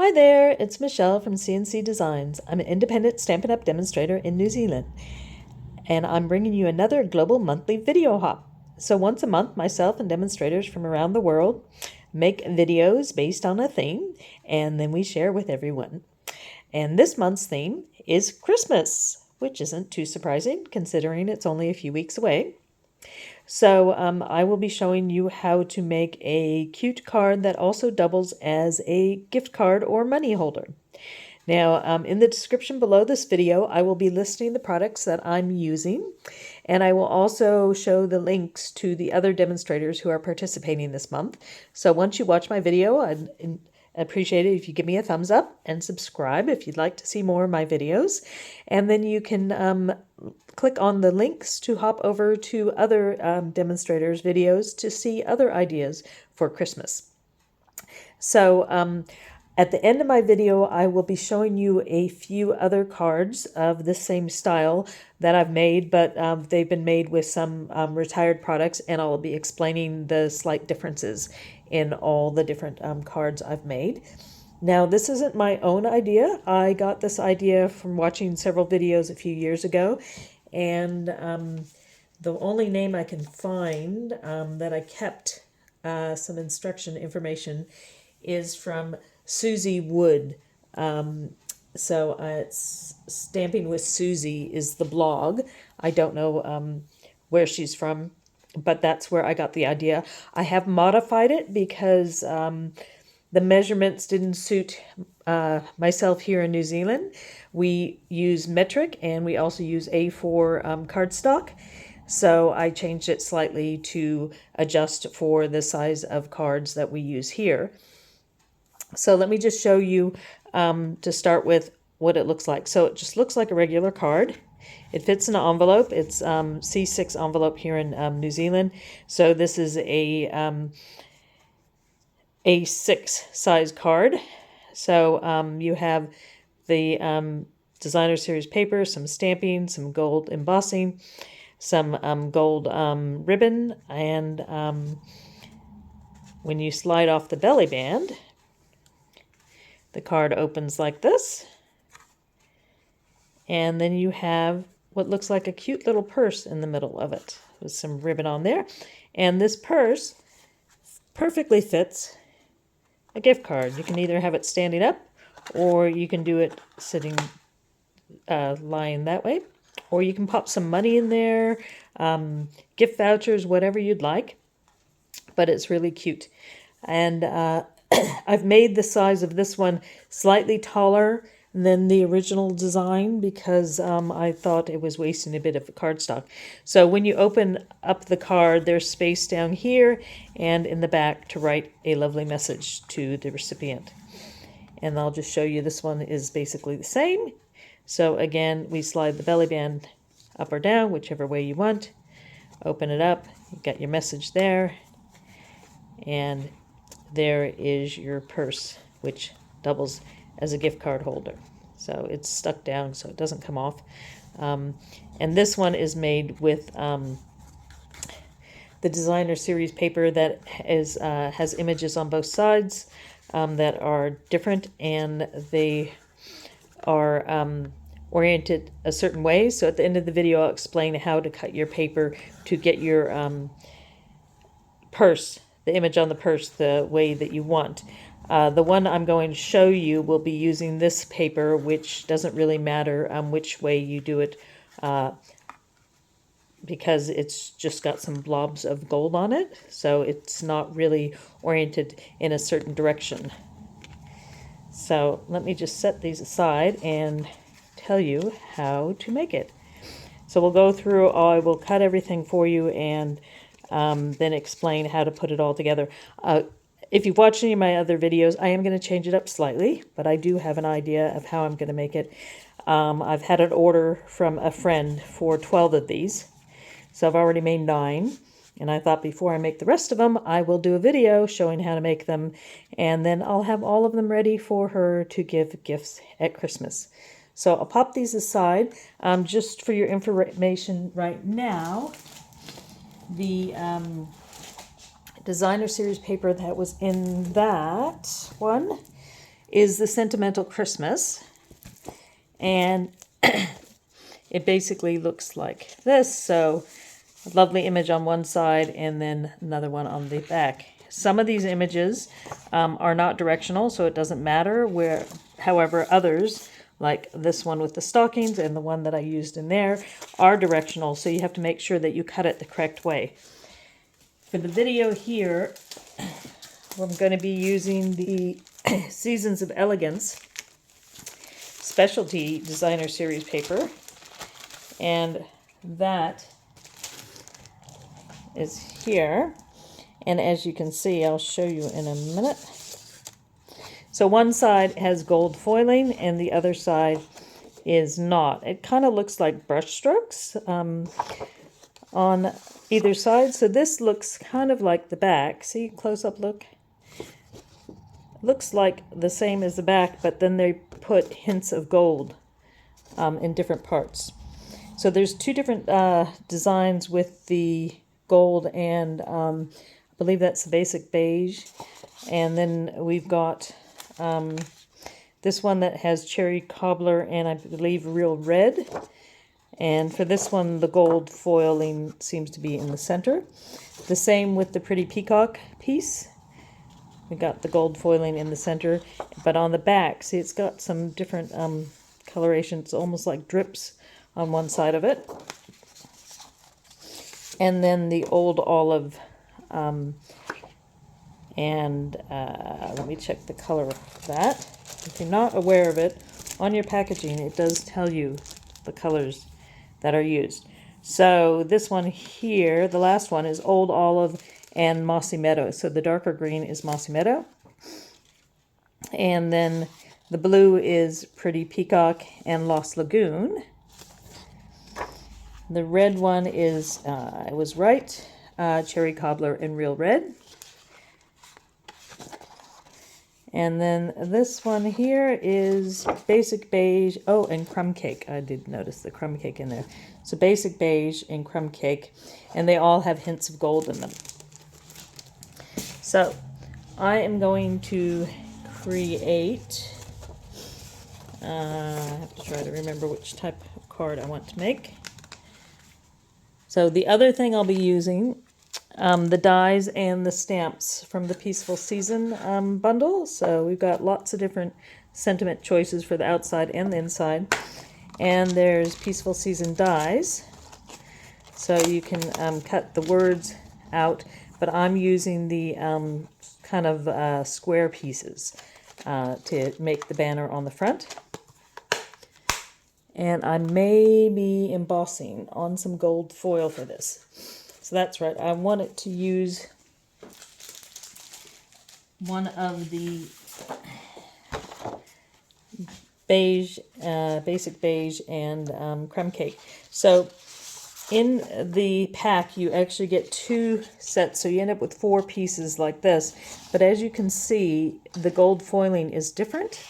Hi there, it's Michelle from CNC Designs. I'm an independent Stampin' Up! Demonstrator in New Zealand, and I'm bringing you another global monthly video hop. So once a month, myself and demonstrators from around the world make videos based on a theme, and then we share with everyone. And this month's theme is Christmas, which isn't too surprising considering it's only a few weeks away. So I will be showing you how to make a cute card that also doubles as a gift card or money holder. Now, in the description below this video, I will be listing the products that I'm using, and I will also show the links to the other demonstrators who are participating this month. So once you watch my video, I'd appreciate it if you give me a thumbs up and subscribe if you'd like to see more of my videos. And then you can click on the links to hop over to other demonstrators' videos to see other ideas for Christmas. So at the end of my video, I will be showing you a few other cards of the same style that I've made, but they've been made with some retired products, and I'll be explaining the slight differences in all the different cards I've made. Now, this isn't my own idea. I got this idea from watching several videos a few years ago, and the only name I can find that I kept some instruction information is from Susie Wood. So it's Stamping with Susie is the blog. I don't know where she's from, but that's where I got the idea. I have modified it because the measurements didn't suit myself here in New Zealand. We use metric and we also use A4 cardstock. So I changed it slightly to adjust for the size of cards that we use here. So let me just show you to start with what it looks like. So it just looks like a regular card. It fits in an envelope. It's C6 envelope here in New Zealand. So this is a A6 size card. So you have the designer series paper, some stamping, some gold embossing, some gold ribbon, and when you slide off the belly band, the card opens like this, and then you have what looks like a cute little purse in the middle of it with some ribbon on there. And this purse perfectly fits a gift card. You can either have it standing up, or you can do it sitting, lying that way, or you can pop some money in there, gift vouchers, whatever you'd like, but it's really cute. And I've made the size of this one slightly taller than the original design because I thought it was wasting a bit of cardstock. So when you open up the card, there's space down here and in the back to write a lovely message to the recipient. And I'll just show you, this one is basically the same. So again, we slide the belly band up or down, whichever way you want. Open it up, you got your message there, and there is your purse, which doubles as a gift card holder. So it's stuck down so it doesn't come off. And this one is made with the designer series paper that is has images on both sides that are different, and they are oriented a certain way. So at the end of the video, I'll explain how to cut your paper to get your purse, the image on the purse, the way that you want. The one I'm going to show you will be using this paper, which doesn't really matter which way you do it because it's just got some blobs of gold on it, so it's not really oriented in a certain direction. So let me just set these aside and tell you how to make it. So we'll go through, I will cut everything for you and then explain how to put it all together. If you've watched any of my other videos, I am going to change it up slightly, but I do have an idea of how I'm going to make it. I've had an order from a friend for 12 of these, so I've already made 9, and I thought before I make the rest of them, I will do a video showing how to make them, and then I'll have all of them ready for her to give gifts at Christmas. So I'll pop these aside. Just for your information right now, the designer series paper that was in that one is the Sentimental Christmas. And it basically looks like this. So a lovely image on one side and then another one on the back. Some of these images are not directional, so it doesn't matter where. However, others, like this one with the stockings and the one that I used in there, are directional, so you have to make sure that you cut it the correct way. For the video here, I'm going to be using the Seasons of Elegance Specialty Designer Series paper, and that is here. And as you can see, I'll show you in a minute. So one side has gold foiling and the other side is not. It kind of looks like brush strokes on either side. So this looks kind of like the back. See, close-up look. Looks like the same as the back, but then they put hints of gold in different parts. So there's two different designs with the gold, and I believe that's the basic beige. And then we've got this one that has cherry cobbler and I believe real red. And for this one, the gold foiling seems to be in the center. The same with the pretty peacock piece. We got the gold foiling in the center, but on the back, see, it's got some different colorations, almost like drips on one side of it. And then the old olive, let me check the color of that. If you're not aware of it, on your packaging, it does tell you the colors that are used. So this one here, the last one, is Old Olive and Mossy Meadow. So the darker green is Mossy Meadow. And then the blue is Pretty Peacock and Lost Lagoon. The red one is, I was right, Cherry Cobbler and Real Red. And then this one here is Basic Beige. Oh, and Crumb Cake. I did notice the crumb cake in there. So Basic Beige and Crumb Cake, and they all have hints of gold in them. So I am going to create, I have to try to remember which type of card I want to make. So the other thing I'll be using, the dies and the stamps from the Peaceful Season bundle. So we've got lots of different sentiment choices for the outside and the inside. And there's Peaceful Season dies. So you can cut the words out, but I'm using the kind of square pieces to make the banner on the front. And I may be embossing on some gold foil for this. So that's right, I wanted to use one of the beige, basic beige and crumb cake. So in the pack, you actually get 2 sets, so you end up with 4 pieces like this. But as you can see, the gold foiling is different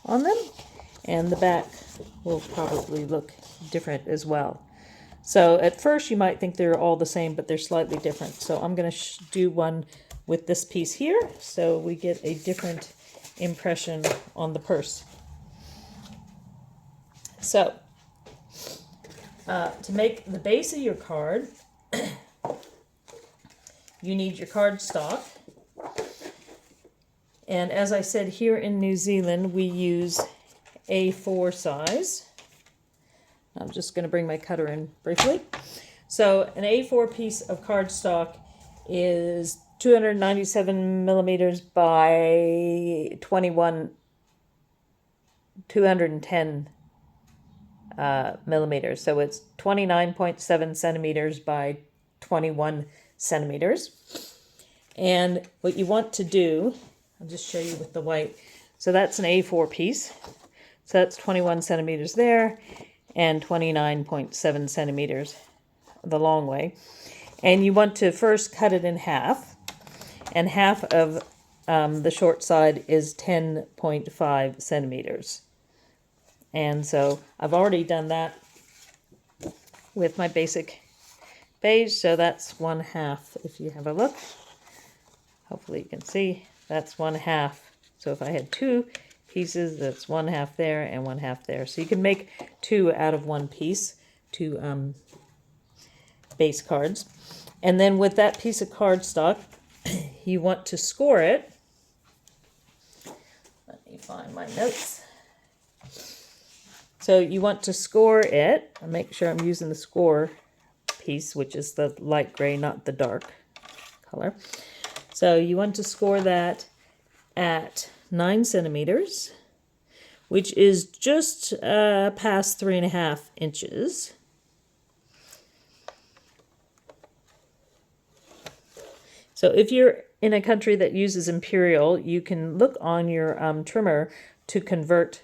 on them, and the back will probably look different as well. So at first you might think they're all the same, but they're slightly different. So I'm going to do one with this piece here, so we get a different impression on the purse. So to make the base of your card, you need your cardstock. And as I said, here in New Zealand, we use A4 size. I'm just going to bring my cutter in briefly. So an A4 piece of cardstock is 297 millimeters by 210 millimeters. So it's 29.7 centimeters by 21 centimeters. And what you want to do, I'll just show you with the white. So that's an A4 piece. So that's 21 centimeters there and 29.7 centimeters the long way. And you want to first cut it in half. And half of the short side is 10.5 centimeters. And so I've already done that with my basic beige. So that's 1/2 if you have a look. Hopefully you can see that's 1/2. So if I had 2 pieces. That's 1/2 there and 1/2 there. So you can make 2 out of 1 piece, 2 base cards. And then with that piece of cardstock, you want to score it. Let me find my notes. So you want to score it. I'll make sure I'm using the score piece, which is the light gray, not the dark color. So you want to score that at 9 centimeters, which is just past 3.5 inches. So if you're in a country that uses imperial, you can look on your trimmer to convert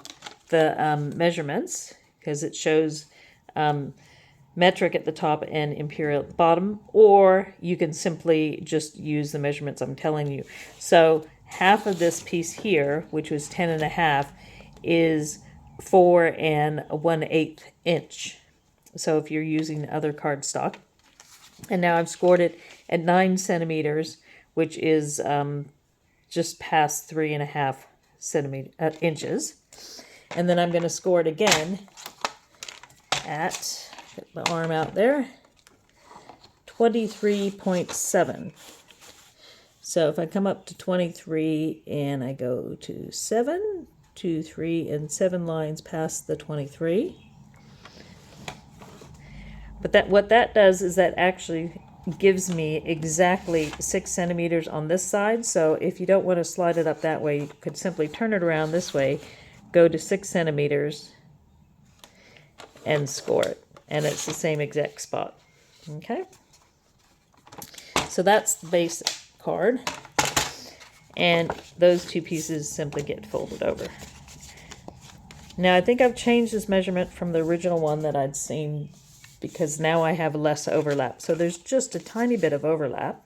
the measurements, because it shows metric at the top and imperial at the bottom, or you can simply just use the measurements I'm telling you. So half of this piece here, which was 10.5, is 4 1/8 inch. So if you're using other cardstock. And now I've scored it at 9 centimeters, which is just past 3.5 inches. And then I'm going to score it again at, get the arm out there, 23.7. So if I come up to 23 and I go to 7, 2, 3, and 7 lines past the 23. But what that does is that actually gives me exactly 6 centimeters on this side. So if you don't want to slide it up that way, you could simply turn it around this way, go to 6 centimeters, and score it. And it's the same exact spot. Okay? So that's the base card. And those 2 pieces simply get folded over. Now I think I've changed this measurement from the original one that I'd seen, because now I have less overlap. So there's just a tiny bit of overlap.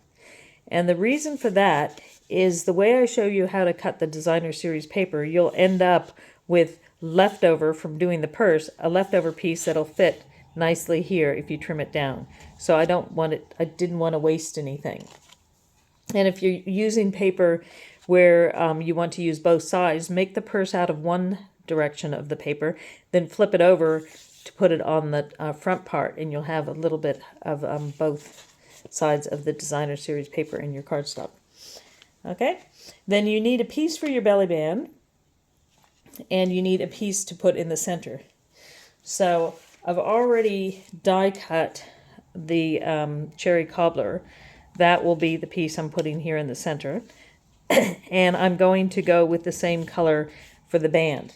And the reason for that is the way I show you how to cut the designer series paper, you'll end up with leftover from doing the purse, a leftover piece that'll fit nicely here if you trim it down. So I didn't want to waste anything. And if you're using paper where you want to use both sides, make the purse out of one direction of the paper, then flip it over to put it on the front part, and you'll have a little bit of both sides of the designer series paper in your cardstock. Okay, then you need a piece for your belly band, and you need a piece to put in the center. So I've already die cut the cherry cobbler. That will be the piece I'm putting here in the center. And I'm going to go with the same color for the band.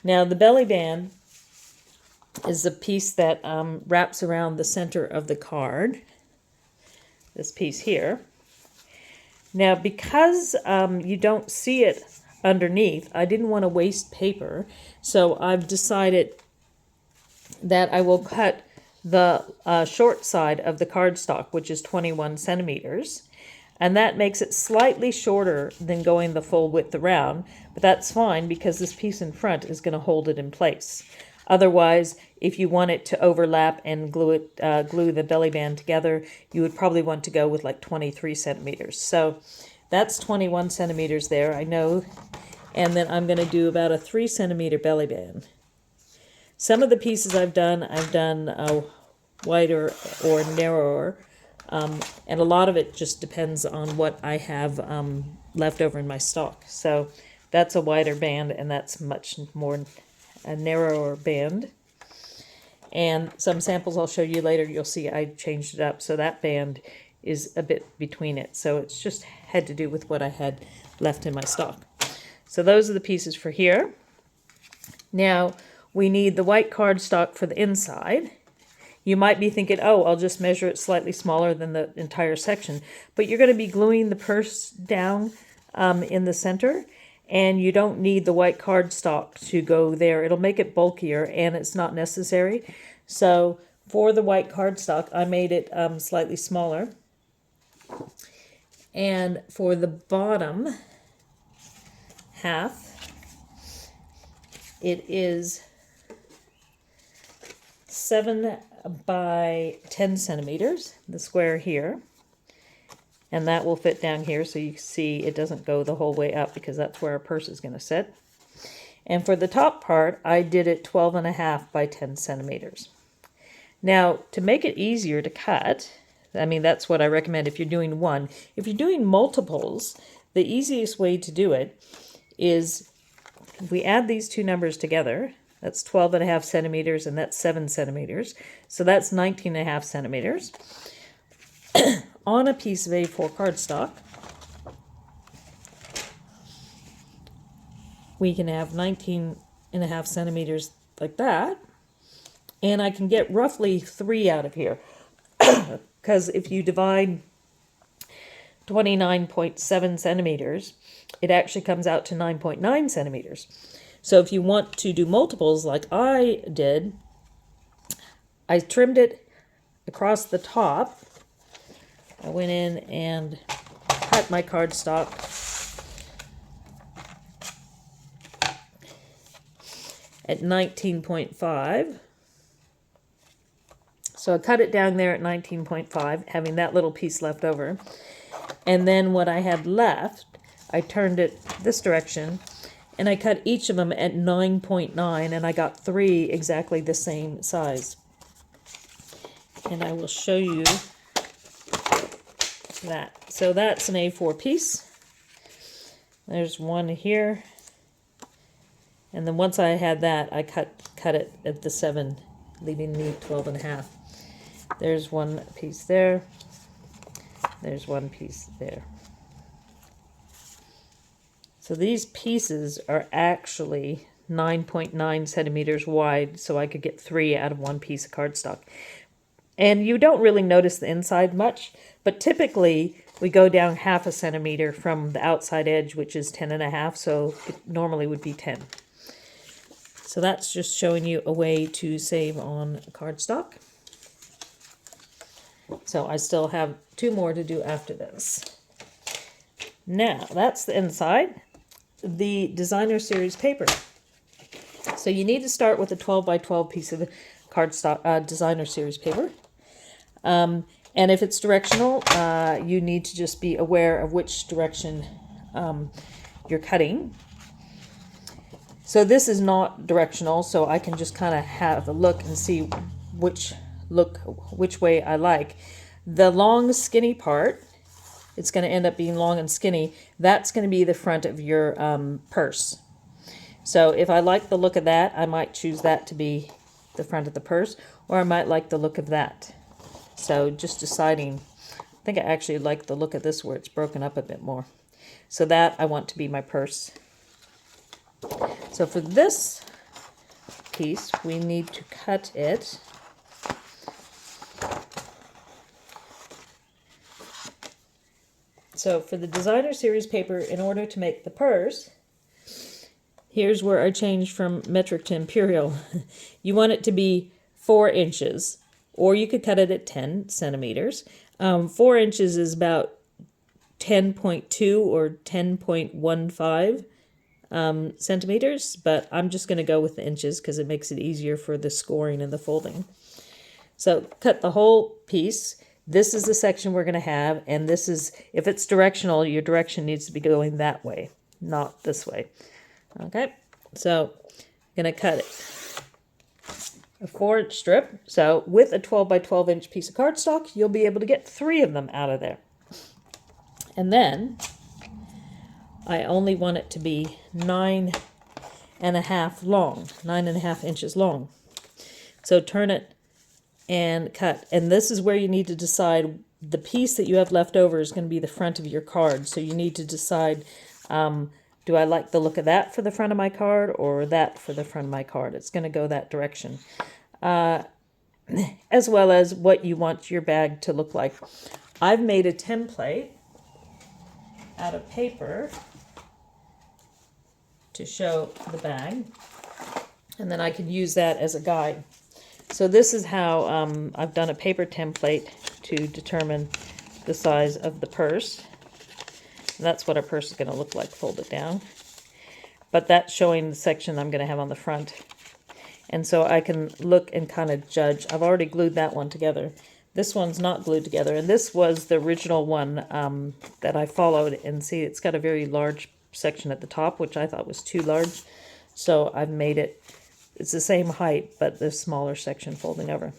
Now the belly band is the piece that wraps around the center of the card. This piece here. Now because you don't see it underneath, I didn't want to waste paper, so I've decided that I will cut the short side of the cardstock, which is 21 centimeters, and that makes it slightly shorter than going the full width around, but that's fine because this piece in front is going to hold it in place. Otherwise, if you want it to overlap and glue the belly band together, you would probably want to go with like 23 centimeters. So that's 21 centimeters there, I know. And then I'm going to do about a 3 centimeter belly band. Some of the pieces I've done wider or narrower. And a lot of it just depends on what I have left over in my stock. So that's a wider band, and that's much more a narrower band. And some samples I'll show you later, you'll see I changed it up. So that band is a bit between it. So it's just had to do with what I had left in my stock. So those are the pieces for here. Now we need the white cardstock for the inside. You might be thinking, oh, I'll just measure it slightly smaller than the entire section. But you're going to be gluing the purse down in the center, and you don't need the white cardstock to go there. It'll make it bulkier, and it's not necessary. So for the white cardstock, I made it slightly smaller. And for the bottom half, it is 7 by 10 centimeters, the square here, and that will fit down here, so you can see it doesn't go the whole way up because that's where our purse is going to sit. And for the top part, I did it 12.5 by 10 centimeters. Now, to make it easier to cut, I mean, that's what I recommend if you're doing one. If you're doing multiples, the easiest way to do it is if we add these two numbers together, that's 12.5 centimeters and that's 7 centimeters. So that's 19.5 centimeters. On a piece of A4 cardstock, we can have 19.5 centimeters like that. And I can get roughly 3 out of here. Because if you divide 29.7 centimeters, it actually comes out to 9.9 centimeters. So if you want to do multiples like I did, I trimmed it across the top. I went in and cut my cardstock at 19.5. So I cut it down there at 19.5, having that little piece left over. And then what I had left, I turned it this direction, and I cut each of them at 9.9, and I got 3 exactly the same size. And I will show you that. So that's an A4 piece. There's one here. And then once I had that, I cut it at the 7, leaving me 12.5. There's one piece there. There's one piece there. So these pieces are actually 9.9 centimeters wide, so I could get 3 out of one piece of cardstock. And you don't really notice the inside much, but typically we go down 0.5 centimeter from the outside edge, which is 10.5, so it normally would be 10. So that's just showing you a way to save on cardstock. So I still have 2 more to do after this. Now, that's the inside. The designer series paper. So you need to start with a 12 by 12 piece of cardstock designer series paper. And if it's directional, you need to just be aware of which direction you're cutting. So this is not directional, so I can just kind of have a look and see which way I like. The long skinny part, it's going to end up being long and skinny. That's going to be the front of your purse. So if I like the look of that, I might choose that to be the front of the purse, or I might like the look of that. So just deciding, I think I actually like the look of this where it's broken up a bit more. So that I want to be my purse. So for this piece, we need to cut it So for the designer series paper, in order to make the purse, here's where I changed from metric to imperial. You want it to be 4 inches, or you could cut it at 10 centimeters. 4 inches is about 10.2 or 10.15 centimeters, but I'm just going to go with the inches because it makes it easier for the scoring and the folding. So cut the whole piece. This is the section we're going to have, and this is, if it's directional, your direction needs to be going that way, not this way. Okay, so I'm going to cut it. A 4-inch strip. So with a 12 by 12 inch piece of cardstock, you'll be able to get 3 of them out of there. And then I only want it to be 9.5 long, 9.5 inches long. So turn it and cut. And this is where you need to decide the piece that you have left over is going to be the front of your card. So you need to decide, do I like the look of that for the front of my card or that for the front of my card? It's going to go that direction. As well as what you want your bag to look like. I've made a template out of paper to show the bag, and then I can use that as a guide. So this is how I've done a paper template to determine the size of the purse. And that's what a purse is going to look like folded down. But that's showing the section I'm going to have on the front. And so I can look and kind of judge. I've already glued that one together. This one's not glued together. And this was the original one that I followed. And see, it's got a very large section at the top, which I thought was too large. So I've made it, it's the same height, but the smaller section folding over.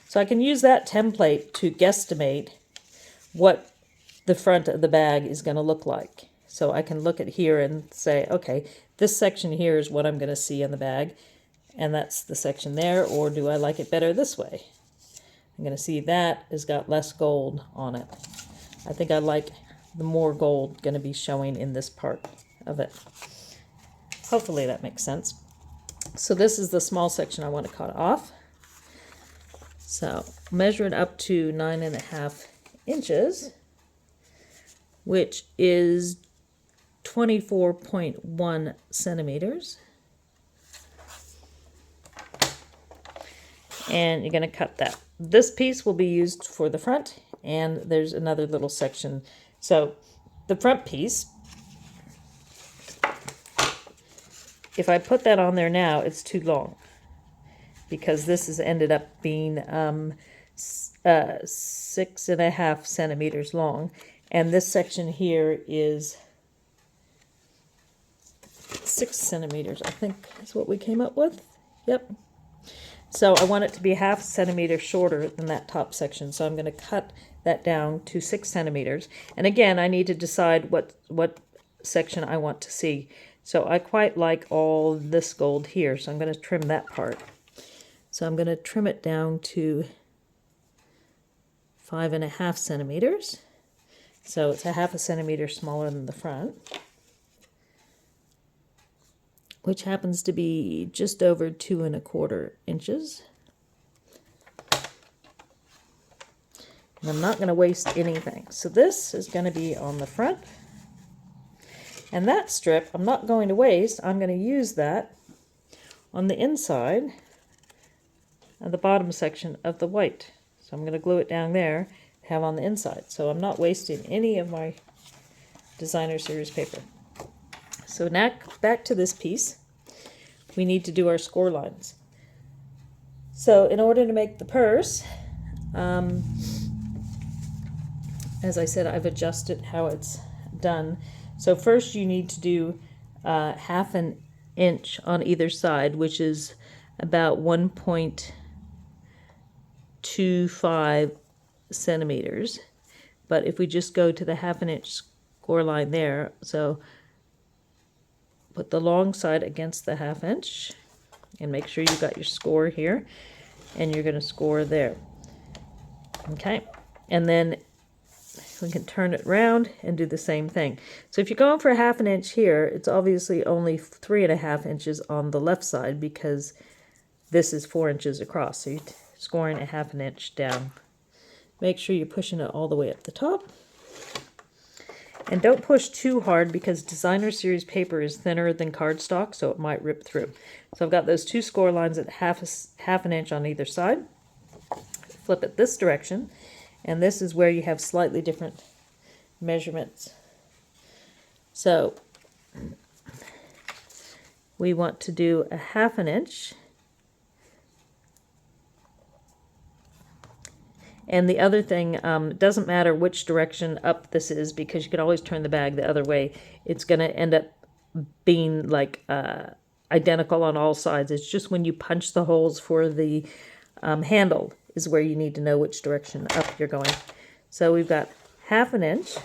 So I can use that template to guesstimate what the front of the bag is going to look like. So I can look at here and say, okay, this section here is what I'm going to see in the bag, and that's the section there, or do I like it better this way? I'm going to see that has got less gold on it. I think I like the more gold going to be showing in this part of it. Hopefully that makes sense. So this is the small section I want to cut off. So measure it up to 9.5 inches, which is 24.1 centimeters. And you're going to cut that. This piece will be used for the front, and there's another little section. So the front piece, if I put that on there now, it's too long, because this has ended up being 6.5 centimeters long, and this section here is 6 centimeters, I think is what we came up with. Yep. So I want it to be 0.5 centimeter shorter than that top section, so I'm going to cut that down to 6 centimeters. And again, I need to decide what section I want to see. So I quite like all this gold here, so I'm going to trim that part. So I'm going to trim it down to 5.5 centimeters. So it's 0.5 centimeter smaller than the front, which happens to be just over 2.25 inches. And I'm not going to waste anything. So this is going to be on the front. And that strip I'm not going to waste. I'm going to use that on the inside of the bottom section of the white. So I'm going to glue it down there to have on the inside. So I'm not wasting any of my designer series paper. So now back to this piece, we need to do our score lines. So in order to make the purse, as I said, I've adjusted how it's done. So first you need to do 1/2 inch on either side, which is about 1.25 centimeters. But if we just go to the 1/2 inch score line there, so put the long side against the 1/2 inch and make sure you got your score here, and you're going to score there. Okay, and then we can turn it around and do the same thing. So if you're going for 1/2 inch here, it's obviously only 3.5 inches on the left side, because this is 4 inches across. So you're scoring 1/2 inch down. Make sure you're pushing it all the way up the top. And don't push too hard, because designer series paper is thinner than cardstock, so it might rip through. So I've got those two score lines at 1/2 inch on either side. Flip it this direction, and this is where you have slightly different measurements. So we want to do 1/2 inch. And the other thing, it doesn't matter which direction up this is, because you could always turn the bag the other way. It's going to end up being like identical on all sides. It's just when you punch the holes for the handle is where you need to know which direction up you're going. So we've got 1/2 inch,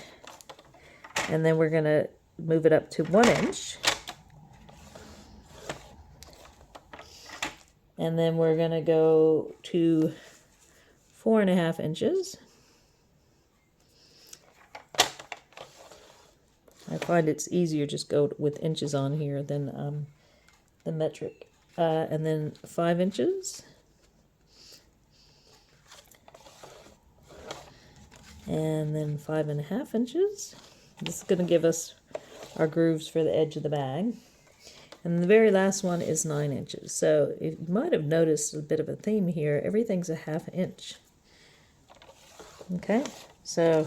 and then we're going to move it up to 1 inch. And then we're going to go to 4.5 inches. I find it's easier just go with inches on here than the metric. And then 5 inches. And then 5.5 inches. This is going to give us our grooves for the edge of the bag. And the very last one is 9 inches. So you might have noticed a bit of a theme here. Everything's a 1/2 inch. Okay, so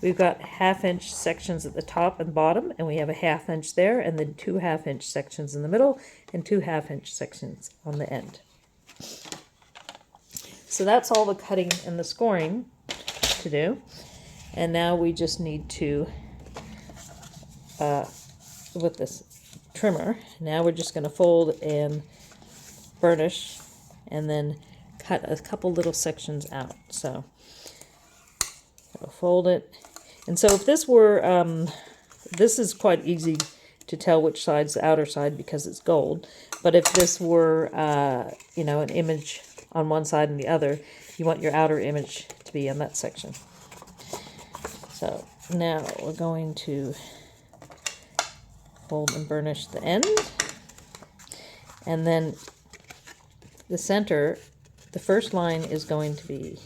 we've got 1/2 inch sections at the top and bottom, and we have a 1/2 inch there, and then 2 1/2 inch sections in the middle, and 2 1/2 inch sections on the end. So that's all the cutting and the scoring to do. And now we just need to, with this trimmer. Now we're just going to fold and burnish and then cut a couple little sections out. So I'll fold it. And so if this were, this is quite easy to tell which side's the outer side because it's gold. But if this were, you know, an image on one side and the other, you want your outer image to be on that section. So now we're going to fold and burnish the end. And then the center, the first line is going to be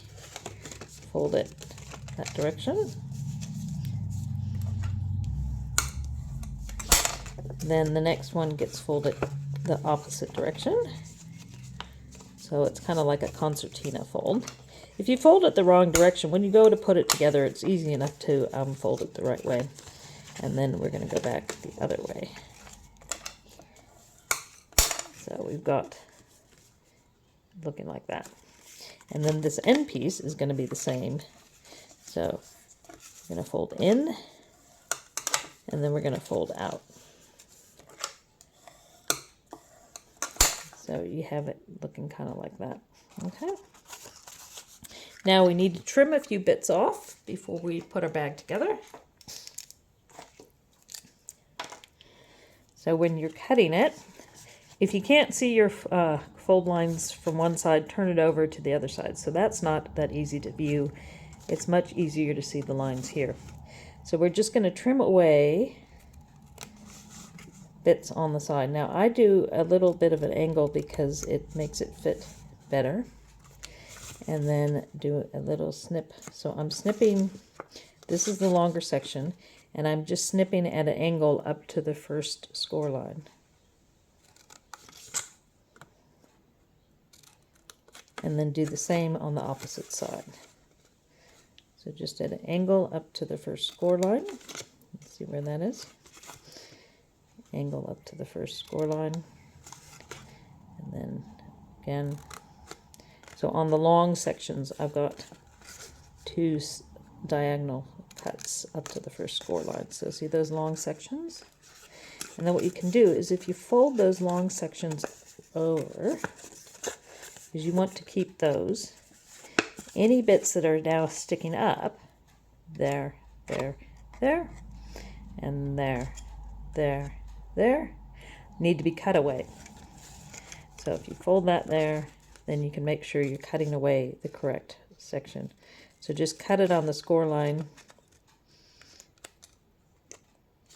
folded that direction. Then the next one gets folded the opposite direction. So it's kind of like a concertina fold. If you fold it the wrong direction, when you go to put it together, it's easy enough to fold it the right way. And then we're going to go back the other way. So we've got looking like that. And then this end piece is going to be the same. So we're going to fold in, and then we're going to fold out. So you have it looking kind of like that. Okay. Now we need to trim a few bits off before we put our bag together. So when you're cutting it, if you can't see your fold lines from one side, turn it over to the other side. So that's not that easy to view. It's much easier to see the lines here. So we're just going to trim away bits on the side. Now I do a little bit of an angle because it makes it fit better. And then do a little snip. So I'm snipping, this is the longer section, and I'm just snipping at an angle up to the first score line. And then do the same on the opposite side. So just at an angle up to the first score line. Let's see where that is. Angle up to the first score line. And then again. So on the long sections, I've got two diagonal cuts up to the first score line. So see those long sections? And then what you can do is if you fold those long sections over, because you want to keep those, any bits that are now sticking up, there, there, there, and there, there, there, need to be cut away. So if you fold that there, then you can make sure you're cutting away the correct section. So just cut it on the score line.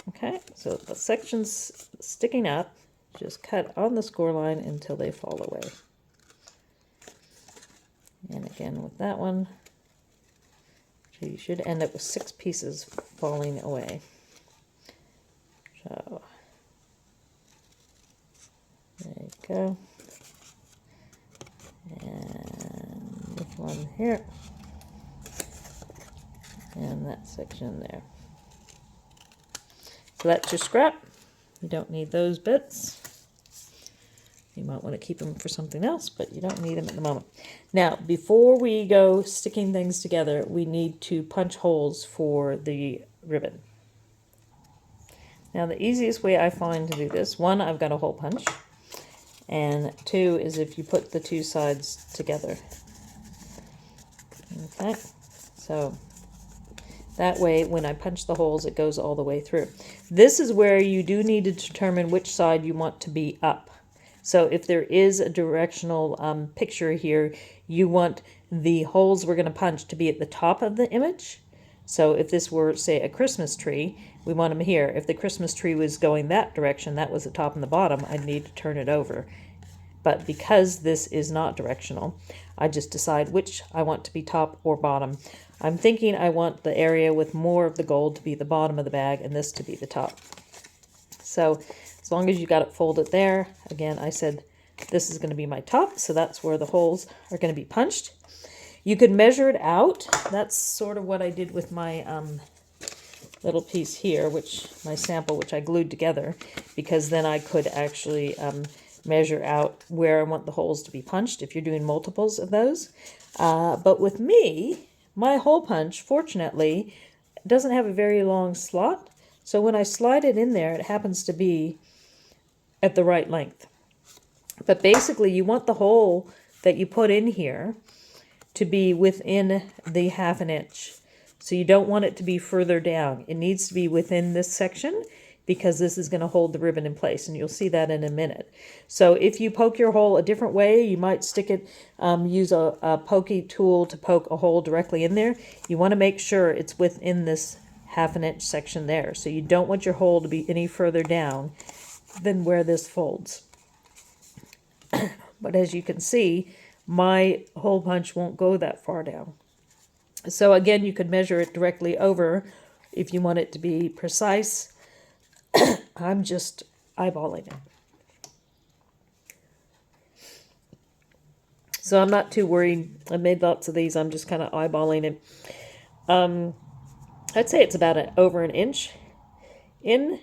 Okay, so the sections sticking up, just cut on the score line until they fall away. And again with that one, so you should end up with 6 pieces falling away. So there you go. And this one here, and that section there. So that's your scrap. You don't need those bits. You might want to keep them for something else, but you don't need them at the moment. Now, before we go sticking things together, we need to punch holes for the ribbon. Now, the easiest way I find to do this, one, I've got a hole punch. And 2 is if you put the 2 sides together. Okay, so that way when I punch the holes, it goes all the way through. This is where you do need to determine which side you want to be up. So if there is a directional picture here, you want the holes we're going to punch to be at the top of the image. So if this were, say, a Christmas tree, we want them here. If the Christmas tree was going that direction, that was the top and the bottom, I'd need to turn it over. But because this is not directional, I just decide which I want to be top or bottom. I'm thinking I want the area with more of the gold to be the bottom of the bag and this to be the top. So as long as you got it folded there, again, I said this is going to be my top, so that's where the holes are going to be punched. You could measure it out. That's sort of what I did with my little piece here, my sample, which I glued together, because then I could actually measure out where I want the holes to be punched if you're doing multiples of those. But with me, my hole punch, fortunately, doesn't have a very long slot. So when I slide it in there, it happens to be at the right length. But basically you want the hole that you put in here to be within the 1/2 inch. So you don't want it to be further down. It needs to be within this section because this is going to hold the ribbon in place, and you'll see that in a minute. So if you poke your hole a different way, you might stick it, use a pokey tool to poke a hole directly in there. You want to make sure it's within this 1/2 inch section there. So you don't want your hole to be any further down than where this folds. But as you can see, my hole punch won't go that far down. So again, you could measure it directly over if you want it to be precise. I'm just eyeballing it. So I'm not too worried. I made lots of these. I'm just kind of eyeballing it. I'd say it's about over 1 inch in.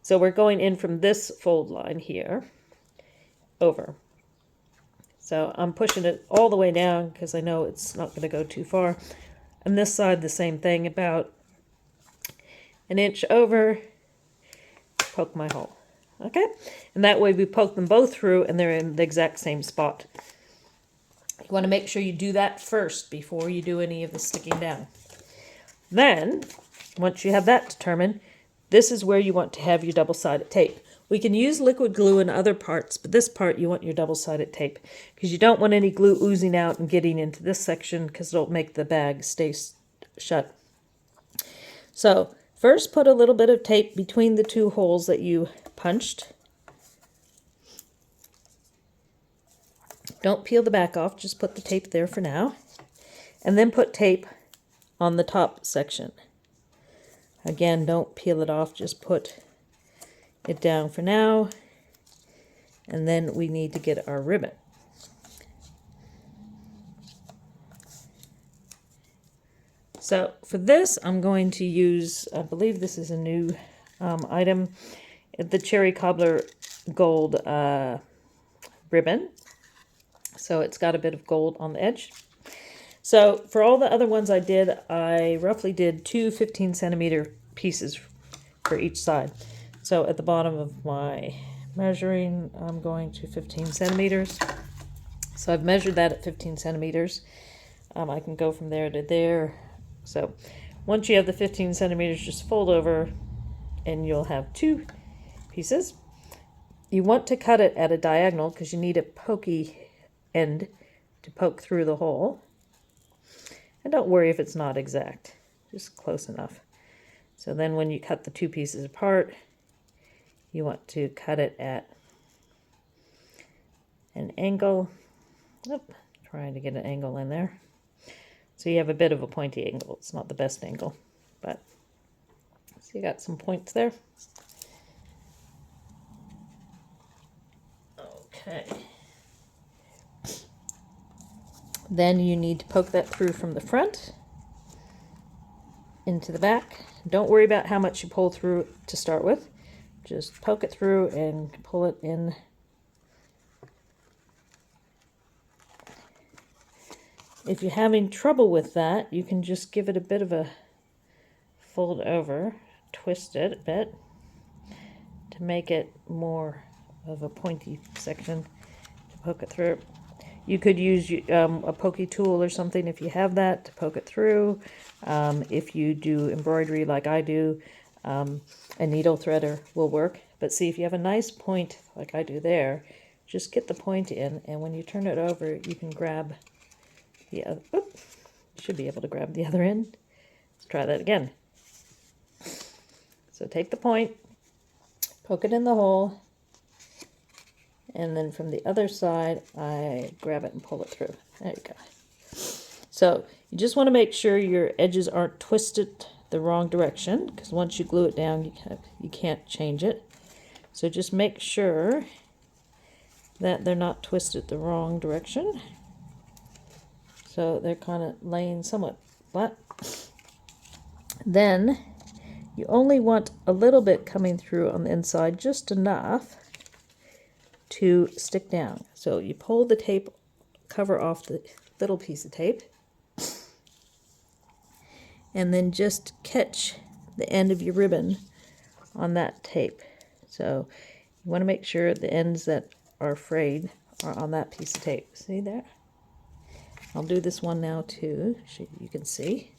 So we're going in from this fold line here over. So I'm pushing it all the way down because I know it's not going to go too far. And this side, the same thing, about 1 inch over, poke my hole. Okay? And that way we poke them both through and they're in the exact same spot. You want to make sure you do that first before you do any of the sticking down. Then, once you have that determined, this is where you want to have your double-sided tape. We can use liquid glue in other parts, but this part you want your double-sided tape because you don't want any glue oozing out and getting into this section because it'll make the bag stay shut. So first put a little bit of tape between the 2 holes that you punched. Don't peel the back off, just put the tape there for now. And then put tape on the top section. Again, don't peel it off, just put it down for now. And then we need to get our ribbon. So for this, I'm going to use, I believe this is a new item, the Cherry Cobbler gold ribbon. So it's got a bit of gold on the edge. So for all the other ones I roughly did 2 15-centimeter pieces for each side. So at the bottom of my measuring, I'm going to 15 centimeters. So I've measured that at 15 centimeters. I can go from there to there. So once you have the 15 centimeters, just fold over and you'll have 2 pieces. You want to cut it at a diagonal because you need a pokey end to poke through the hole. And don't worry if it's not exact, just close enough. So then when you cut the 2 pieces apart, you want to cut it at an angle. Oop, trying to get an angle in there. So you have a bit of a pointy angle. It's not the best angle, but so you got some points there. Okay. Then you need to poke that through from the front into the back. Don't worry about how much you pull through to start with. Just poke it through and pull it in. If you're having trouble with that, you can just give it a bit of a fold over, twist it a bit to make it more of a pointy section to poke it through. You could use a pokey tool or something if you have that to poke it through. If you do embroidery like I do, a needle threader will work. But see, if you have a nice point like I do there, just get the point in, and when you turn it over, you can grab the other. Oop, you should be able to grab the other end. Let's try that again. So take the point, poke it in the hole, and then from the other side, I grab it and pull it through. There you go. So you just want to make sure your edges aren't twisted the wrong direction, because once you glue it down, you can't change it. So just make sure that they're not twisted the wrong direction. So they're kind of laying somewhat flat. Then you only want a little bit coming through on the inside, just enough to stick down. So you pull the tape cover off the little piece of tape, and then just catch the end of your ribbon on that tape. So You want to make sure the ends that are frayed are on that piece of tape. See there? I'll do this one now too, so you can see.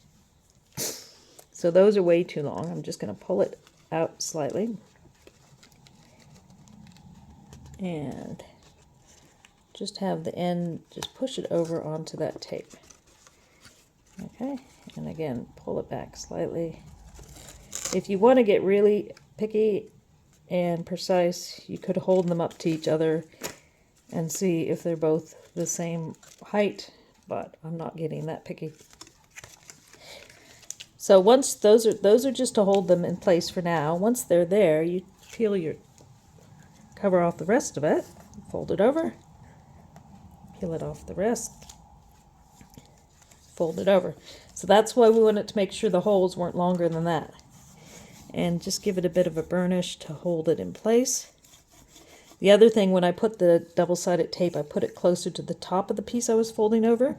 So those are way too long. I'm just going to pull it out slightly. And just have the end, just push it over onto that tape. Okay, and again, pull it back slightly. If you want to get really picky and precise, you could hold them up to each other and see if they're both the same height, but I'm not getting that picky. So once those are just to hold them in place for now. Once they're there, you peel your cover off the rest of it, fold it over, peel it off the rest, fold it over. So that's why we wanted to make sure the holes weren't longer than that. And just give it a bit of a burnish to hold it in place. The other thing, when I put the double-sided tape, I put it closer to the top of the piece I was folding over.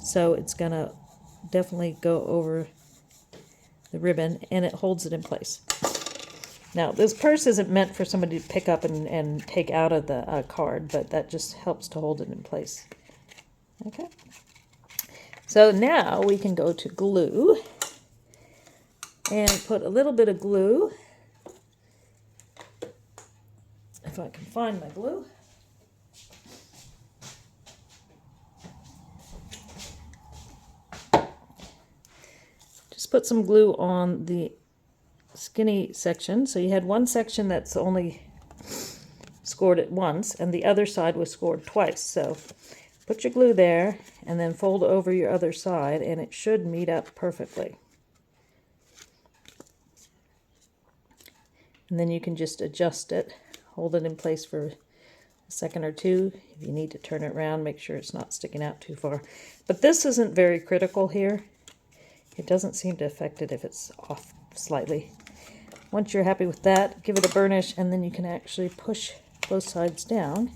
So it's going to definitely go over the ribbon, and it holds it in place. Now, this purse isn't meant for somebody to pick up and take out of the card, but that just helps to hold it in place. Okay. So now we can go to glue and put a little bit of glue. If I can find my glue. Just put some glue on the skinny section. So you had one section that's only scored it once and the other side was scored twice. So put your glue there and then fold over your other side and it should meet up perfectly. And then you can just adjust it, hold it in place for a second or two. If you need to turn it around, make sure it's not sticking out too far. But this isn't very critical here. It doesn't seem to affect it if it's off slightly. Once you're happy with that, give it a burnish, and then you can actually push both sides down.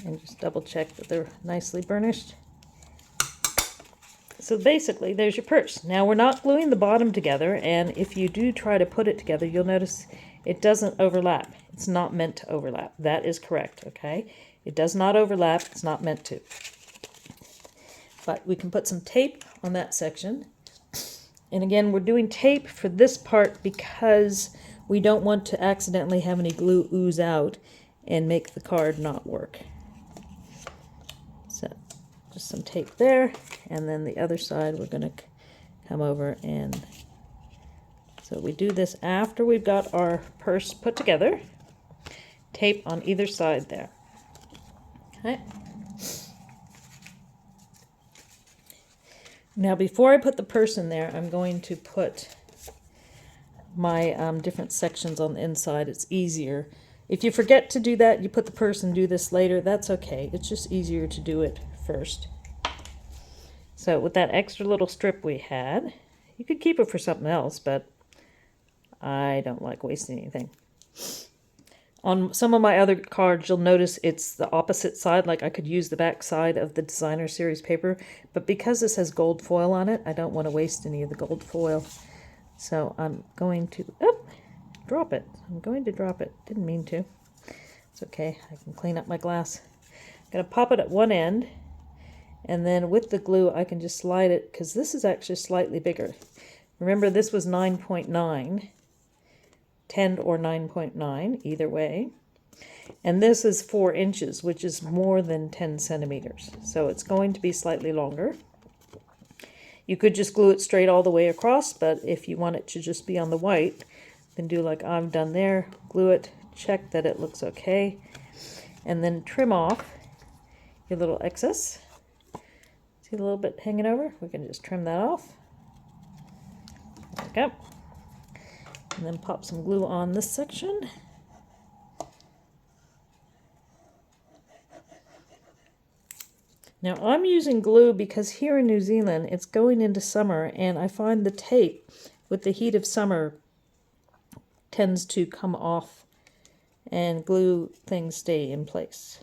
And just double check that they're nicely burnished. So basically, there's your purse. Now we're not gluing the bottom together, and if you do try to put it together, you'll notice it doesn't overlap. It's not meant to overlap. That is correct, okay? It does not overlap. It's not meant to. But we can put some tape on that section. And again, we're doing tape for this part because we don't want to accidentally have any glue ooze out and make the card not work. So just some tape there, and then the other side we're going to come over, and so we do this after we've got our purse put together. Tape on either side there. Okay. Now before I put the purse in there, I'm going to put my different sections on the inside. It's easier. If you forget to do that, you put the purse and do this later, that's okay. It's just easier to do it first. So with that extra little strip we had, you could keep it for something else, but I don't like wasting anything. On some of my other cards, you'll notice it's the opposite side, like I could use the back side of the designer series paper, but because this has gold foil on it, I don't want to waste any of the gold foil. So I'm going to, drop it. I'm going to drop it. Didn't mean to. It's okay. I can clean up my glass. I'm going to pop it at one end, and then with the glue, I can just slide it, because this is actually slightly bigger. Remember, this was 9.9. 10 or 9.9, either way. And this is 4 inches, which is more than 10 centimeters. So it's going to be slightly longer. You could just glue it straight all the way across, but if you want it to just be on the white, then do like I've done there, glue it, check that it looks okay, and then trim off your little excess. See a little bit hanging over? We can just trim that off. There we go. And then pop some glue on this section. Now I'm using glue because here in New Zealand it's going into summer, and I find the tape with the heat of summer tends to come off and glue things stay in place.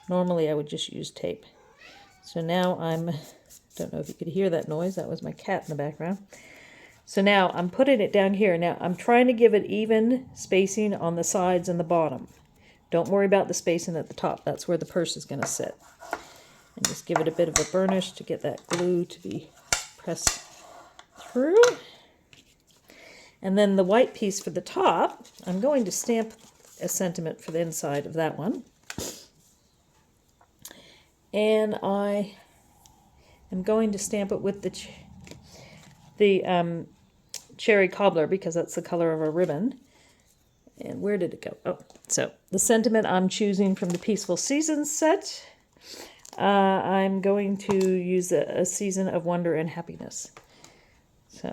Normally I would just use tape. So now don't know if you could hear that noise, that was my cat in the background. So now I'm putting it down here. Now I'm trying to give it even spacing on the sides and the bottom. Don't worry about the spacing at the top. That's where the purse is going to sit. And just give it a bit of a burnish to get that glue to be pressed through. And then the white piece for the top, I'm going to stamp a sentiment for the inside of that one. And I am going to stamp it with the cherry cobbler because that's the color of our ribbon. And where did it go? Oh, so the sentiment I'm choosing from the Peaceful Seasons set. I'm going to use a season of wonder and happiness. So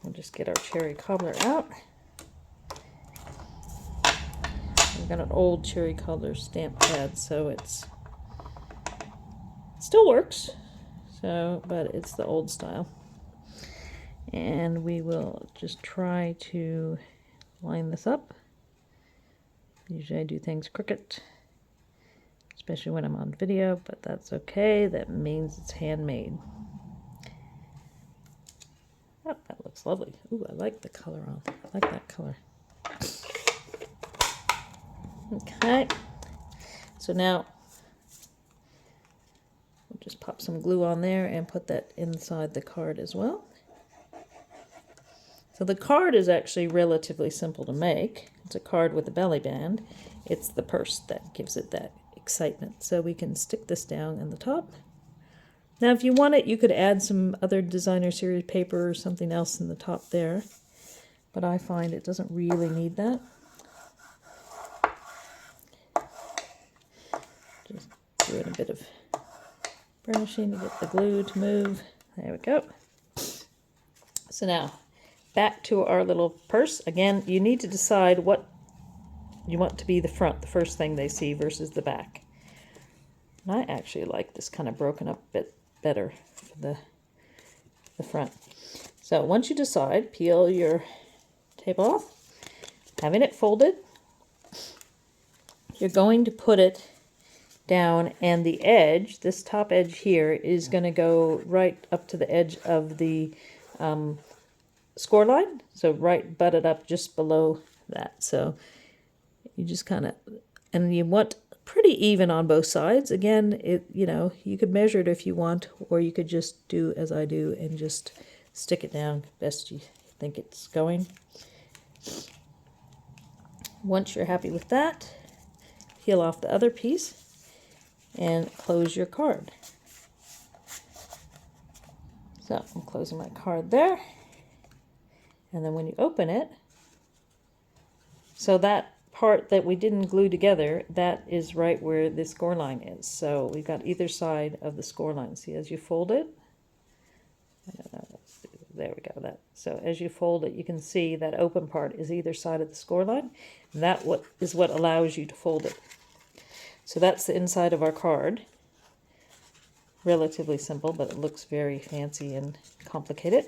we'll just get our cherry cobbler out. I've got an old cherry cobbler stamp pad, so it still works. So, but it's the old style. And we will just try to line this up. Usually I do things crooked, especially when I'm on video, but that's okay. That means it's handmade. Oh, that looks lovely. Ooh, I like the color on. I like that color. Okay. So now we'll just pop some glue on there and put that inside the card as well. So the card is actually relatively simple to make. It's a card with a belly band. It's the purse that gives it that excitement. So we can stick this down in the top. Now if you want it, you could add some other designer series paper or something else in the top there. But I find it doesn't really need that. Just doing a bit of burnishing to get the glue to move. There we go. So now, back to our little purse. Again, you need to decide what you want to be the front, the first thing they see, versus the back. And I actually like this kind of broken up bit better for the front. So once you decide, peel your tape off. Having it folded, you're going to put it down, and the edge, this top edge here, is going to go right up to the edge of the score line, so right butted up just below that. So you just kind of, and you want pretty even on both sides. Again, you could measure it if you want, or you could just do as I do and just stick it down best you think it's going. Once you're happy with that, peel off the other piece and close your card. So I'm closing my card there. And then when you open it, so that part that we didn't glue together, that is right where the score line is. So we've got either side of the score line. See, as you fold it, there we go. So as you fold it, you can see that open part is either side of the score line. And that is what allows you to fold it. So that's the inside of our card. Relatively simple, but it looks very fancy and complicated.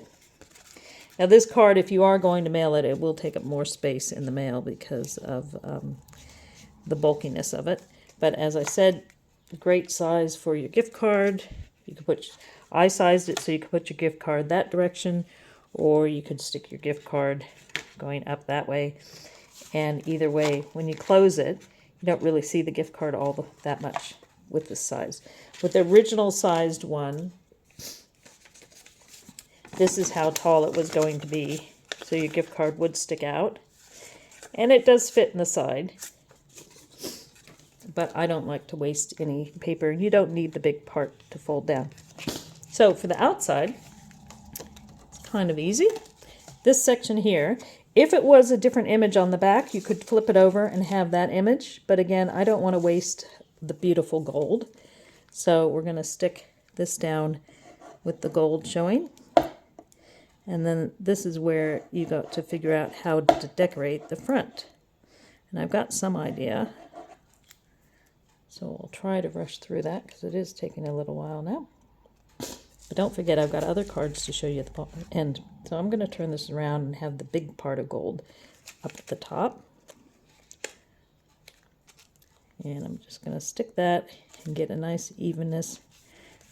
Now this card, if you are going to mail it, it will take up more space in the mail because of the bulkiness of it. But as I said, great size for your gift card. You could I sized it so you could put your gift card that direction, or you could stick your gift card going up that way. And either way, when you close it, you don't really see the gift card that much with this size. With the original sized one, this is how tall it was going to be, so your gift card would stick out. And it does fit in the side, but I don't like to waste any paper. You don't need the big part to fold down. So for the outside, it's kind of easy. This section here, if it was a different image on the back, you could flip it over and have that image. But again, I don't want to waste the beautiful gold. So we're going to stick this down with the gold showing. And then this is where you got to figure out how to decorate the front. And I've got some idea. So we'll try to rush through that because it is taking a little while now. But don't forget, I've got other cards to show you at the end. So I'm going to turn this around and have the big part of gold up at the top. And I'm just going to stick that and get a nice evenness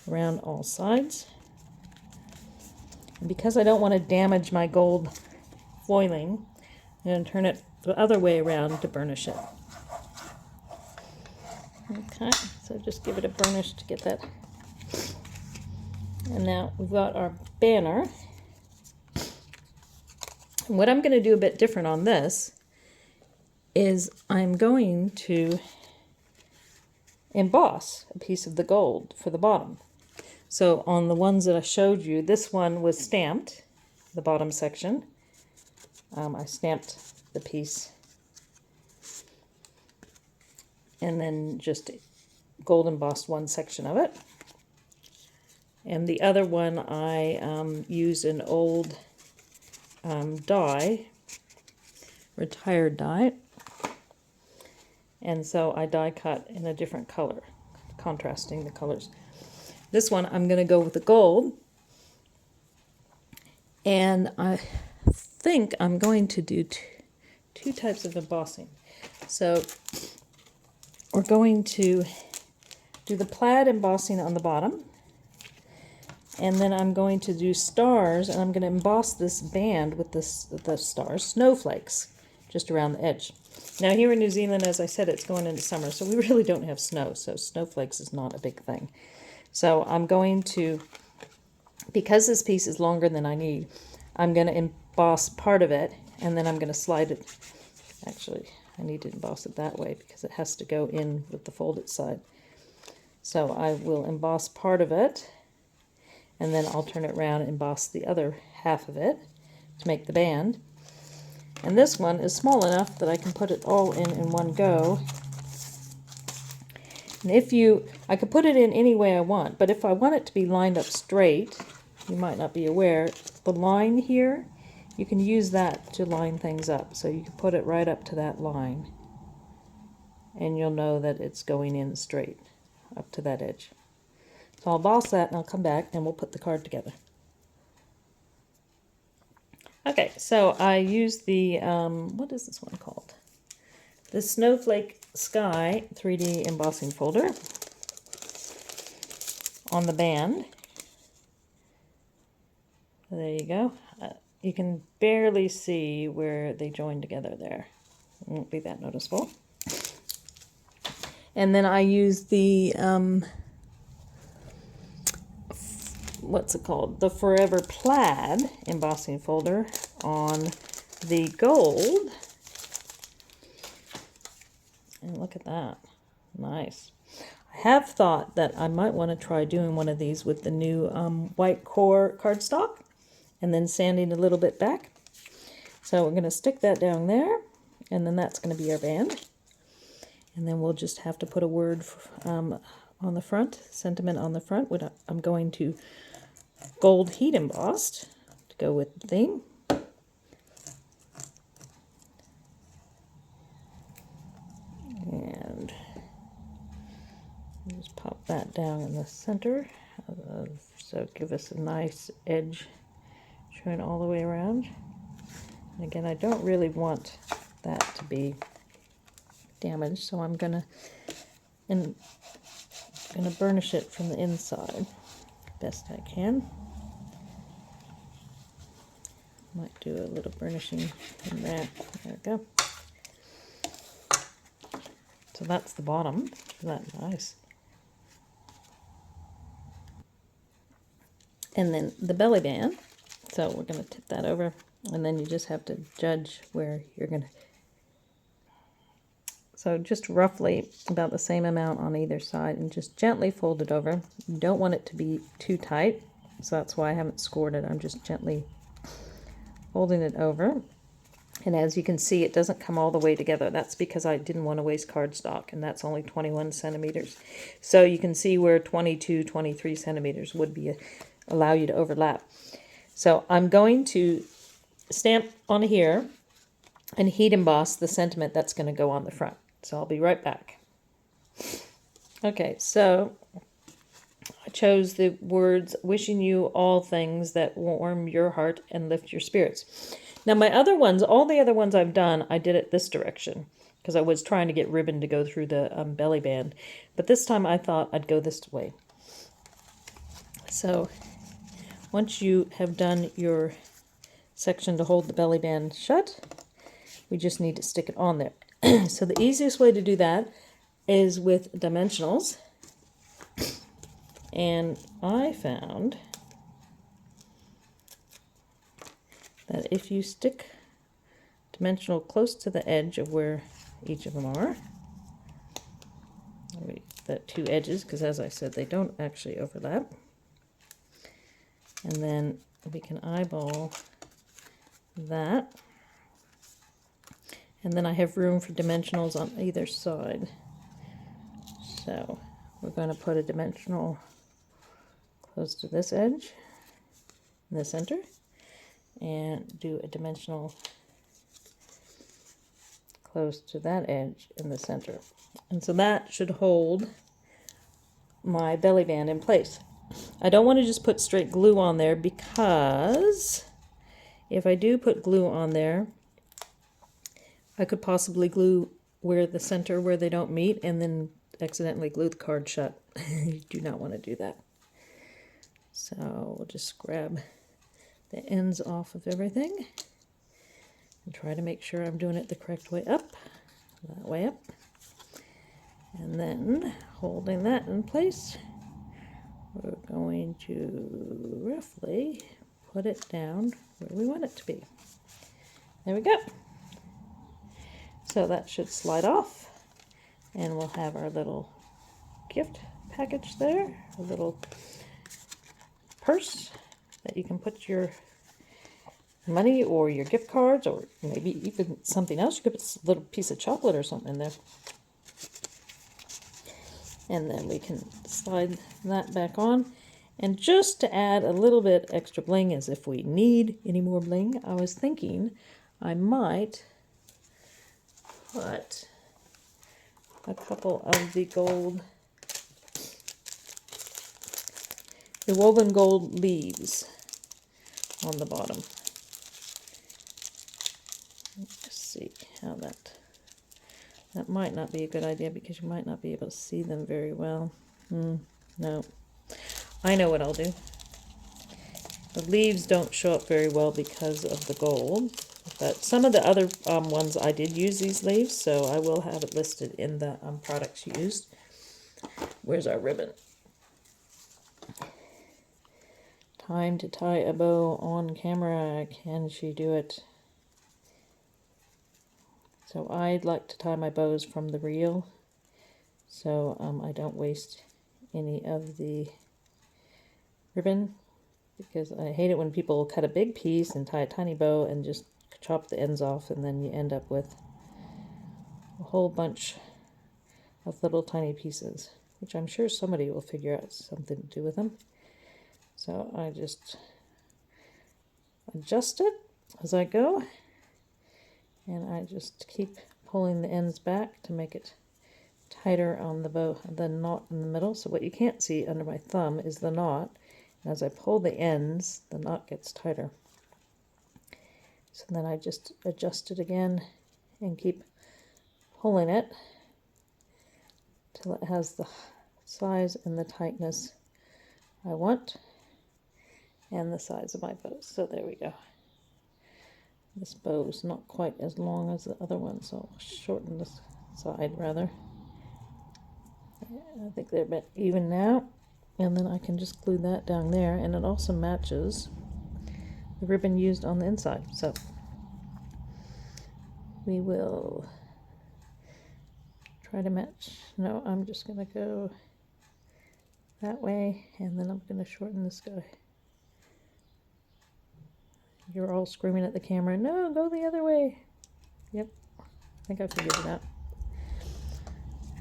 around all sides. And because I don't want to damage my gold foiling, I'm going to turn it the other way around to burnish it. Okay, so just give it a burnish to get that. And now we've got our banner. And what I'm going to do a bit different on this is I'm going to emboss a piece of the gold for the bottom. So on the ones that I showed you, this one was stamped, the bottom section. I stamped the piece and then just gold embossed one section of it. And the other one I used an old die, retired die, and so I die cut in a different color, contrasting the colors. This one I'm going to go with the gold, and I think I'm going to do two types of embossing. So we're going to do the plaid embossing on the bottom, and then I'm going to do stars, and I'm going to emboss this band with the stars, snowflakes, just around the edge. Now here in New Zealand, as I said, it's going into summer, so we really don't have snow, so snowflakes is not a big thing. So I'm going to, because this piece is longer than I need, I'm going to emboss part of it, and then I'm going to slide it. Actually, I need to emboss it that way because it has to go in with the folded side. So I will emboss part of it, and then I'll turn it around and emboss the other half of it to make the band. And this one is small enough that I can put it all in one go. And I could put it in any way I want, but if I want it to be lined up straight, you might not be aware, the line here, you can use that to line things up. So you can put it right up to that line, and you'll know that it's going in straight up to that edge. So I'll emboss that, and I'll come back and we'll put the card together. Okay, so I used the, what is this one called? The Snowflake Sky 3D embossing folder on the band. There you go. You can barely see where they join together there. It won't be that noticeable. And then I used the, what's it called? The Forever Plaid embossing folder on the gold. And look at that. Nice. I have thought that I might want to try doing one of these with the new white core cardstock and then sanding a little bit back. So we're going to stick that down there, and then that's going to be our band. And then we'll just have to put a word on the front, sentiment on the front. I'm going to gold heat embossed to go with the theme. And just pop that down in the center. So give us a nice edge showing all the way around. And again, I don't really want that to be damaged, so I'm gonna burnish it from the inside best I can. Might do a little burnishing in there. There we go. So that's the bottom. Isn't that nice? And then the belly band. So we're going to tip that over, and then you just have to judge where you're going to. So just roughly about the same amount on either side, and just gently fold it over. You don't want it to be too tight, so that's why I haven't scored it. I'm just gently folding it over. And as you can see, it doesn't come all the way together. That's because I didn't want to waste cardstock, and that's only 21 centimeters. So you can see where 22, 23 centimeters would be allow you to overlap. So I'm going to stamp on here and heat emboss the sentiment that's going to go on the front. So I'll be right back. Okay, so I chose the words, wishing you all things that warm your heart and lift your spirits. Now my other ones, all the other ones I've done, I did it this direction because I was trying to get ribbon to go through the belly band. But this time I thought I'd go this way. So once you have done your section to hold the belly band shut, we just need to stick it on there. So the easiest way to do that is with dimensionals. And I found that if you stick dimensional close to the edge of where each of them are, the two edges, because as I said, they don't actually overlap, and then we can eyeball that, and then I have room for dimensionals on either side. So we're going to put a dimensional close to this edge in the center, and do a dimensional close to that edge in the center. And so that should hold my belly band in place. I don't want to just put straight glue on there, because if I do put glue on there, I could possibly glue where the center where they don't meet and then accidentally glue the card shut. You do not want to do that. So we'll just grab the ends off of everything and try to make sure I'm doing it the correct way up, that way up. And then holding that in place, we're going to roughly put it down where we want it to be. There we go. So that should slide off, and we'll have our little gift package there, a little purse that you can put your money or your gift cards, or maybe even something else. You could put a little piece of chocolate or something in there. And then we can slide that back on. And just to add a little bit extra bling, as if we need any more bling, I was thinking I might put a couple of the woven gold leaves on the bottom. Let's see how that might not be a good idea, because you might not be able to see them very well. No, I know what I'll do. The leaves don't show up very well because of the gold, but some of the other ones I did use these leaves, so I will have it listed in the products used. Where's our ribbon? Time to tie a bow on camera. Can she do it? So I'd like to tie my bows from the reel, so I don't waste any of the ribbon, because I hate it when people cut a big piece and tie a tiny bow and just chop the ends off, and then you end up with a whole bunch of little tiny pieces, which I'm sure somebody will figure out something to do with them. So I just adjust it as I go, and I just keep pulling the ends back to make it tighter on the bow, the knot in the middle. So what you can't see under my thumb is the knot, and as I pull the ends, the knot gets tighter. So then I just adjust it again and keep pulling it till it has the size and the tightness I want, and the size of my bow. So there we go. This bow is not quite as long as the other one, so I'll shorten this side rather. I think they're about even now, and then I can just glue that down there, and it also matches the ribbon used on the inside. So we will try to match. No, I'm just going to go that way, and then I'm going to shorten this guy. You're all screaming at the camera, no, go the other way. Yep, I think I figured it out.